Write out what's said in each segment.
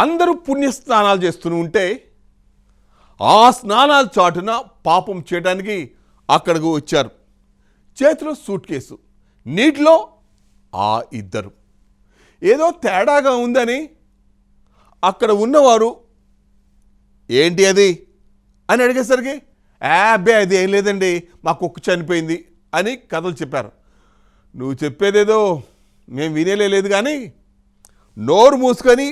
అందరూ పుణ్యస్నానాలు చేస్తూ ఉంటే ఆ స్నానాల చాటున పాపం చేయడానికి అక్కడికి వచ్చారు. చేతిలో సూట్ కేసు, నీటిలో ఆ ఇద్దరు. ఏదో తేడాగా ఉందని అక్కడ ఉన్నవారు ఏంటి అది అని అడిగేసరికి అబ్బే అది ఏం లేదండి, మా కుక్క చనిపోయింది అని కథలు చెప్పారు. నువ్వు చెప్పేదేదో మేము వినేలేదు కానీ నోరు మూసుకొని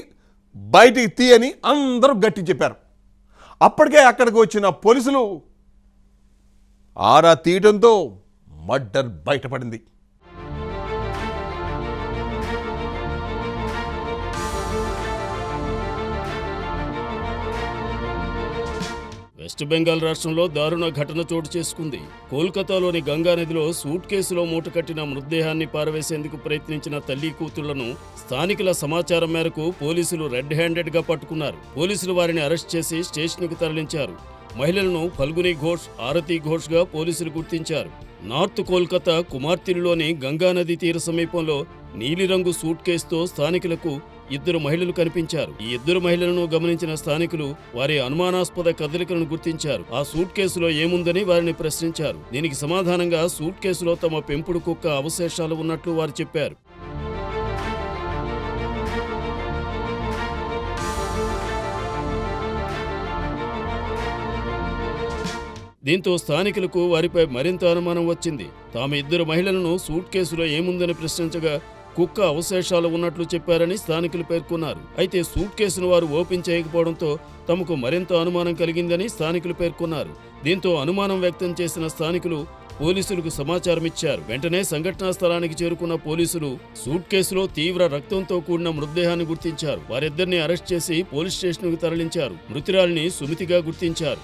బయటికి తీయని అందరూ గట్టి చెప్పారు. అప్పటికే అక్కడికి వచ్చిన పోలీసులు ఆరా తీయడంతో మర్డర్ బయటపడింది. వెస్ట్ బెంగాల్ రాష్ట్రంలో దారుణ ఘటన చోటు చేసుకుంది. కోల్కతాలోని గంగానదిలో సూట్ కేసులో మూటకట్టిన మృతదేహాన్ని పారవేసేందుకు ప్రయత్నించిన తల్లి కూతుళ్లను స్థానికుల సమాచారం మేరకు పోలీసులు రెడ్ హ్యాండెడ్ గా పట్టుకున్నారు. పోలీసులు వారిని అరెస్ట్ చేసి స్టేషన్కు తరలించారు. మహిళలను ఫల్గుని ఘోష్, ఆరతి ఘోష్ గా పోలీసులు గుర్తించారు. నార్త్ కోల్కతా కుమార్తెలోని గంగానది తీర సమీపంలో నీలిరంగు సూట్ కేసుతో స్థానికులకు ఇద్దరు మహిళలు కనిపించారు. ఈ ఇద్దరు మహిళలను గమనించిన స్థానికులు వారి అనుమానాస్పద కదలికలను గుర్తించారు. ఆ సూట్ కేసులో ఏముందని వారిని ప్రశ్నించారు. దీనికి సమాధానంగా సూట్ కేసులో తమ పెంపుడు కుక్క అవశేషాలు ఉన్నట్లు వారు చెప్పారు. దీంతో స్థానికులకు వారిపై మరింత అనుమానం వచ్చింది. తాము ఇద్దరు మహిళలను సూట్ కేసులో ఏముందని ప్రశ్నించగా కుక్క అవశేషాలు ఉన్నట్లు చెప్పారని స్థానికులు పేర్కొన్నారు. అయితే సూట్ కేసును వారు ఓపెన్ చేయకపోవడంతో తమకు మరింత అనుమానం కలిగిందని స్థానికులు పేర్కొన్నారు. దీంతో అనుమానం వ్యక్తం చేసిన స్థానికులు పోలీసులకు సమాచారం ఇచ్చారు. వెంటనే సంఘటనా స్థలానికి చేరుకున్న పోలీసులు సూట్ కేసులో తీవ్ర రక్తంతో కూడిన మృతదేహాన్ని గుర్తించారు. వారిద్దరిని అరెస్ట్ చేసి పోలీస్ స్టేషన్కు తరలించారు. మృతురాలిని సుమితిగా గుర్తించారు.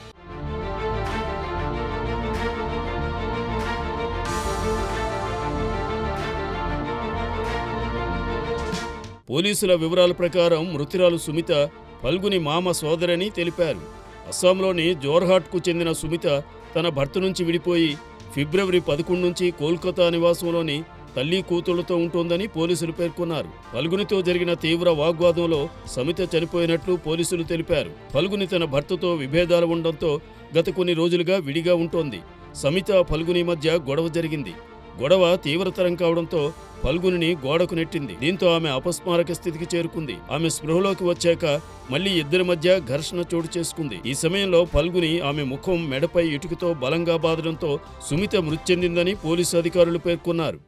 పోలీసుల వివరాల ప్రకారం మృతురాలు సుమిత ఫల్గుని మామ సోదరని తెలిపారు. అస్సాంలోని జోర్హాట్కు చెందిన సుమిత తన భర్త నుంచి విడిపోయి ఫిబ్రవరి 11 నుంచి కోల్కతా నివాసంలోని తల్లి కూతుళ్లతో ఉంటోందని పోలీసులు పేర్కొన్నారు. ఫల్గునితో జరిగిన తీవ్ర వాగ్వాదంలో సమిత చనిపోయినట్లు పోలీసులు తెలిపారు. ఫల్గుని తన భర్తతో విభేదాలు ఉండడంతో గత కొన్ని రోజులుగా విడిగా ఉంటోంది. సమిత ఫల్గుని మధ్య గొడవ జరిగింది. గొడవ తీవ్రతరం కావడంతో ఫల్గుని గోడకు నెట్టింది. దీంతో ఆమె అపస్మారక స్థితికి చేరుకుంది. ఆమె స్పృహలోకి వచ్చాక మళ్లీ ఇద్దరి మధ్య ఘర్షణ చోటు చేసుకుంది. ఈ సమయంలో ఫల్గుని ఆమె ముఖం, మెడపై ఇటుకతో బలంగా బాదడంతో సుమిత మృతి చెందిందని పోలీసు అధికారులు పేర్కొన్నారు.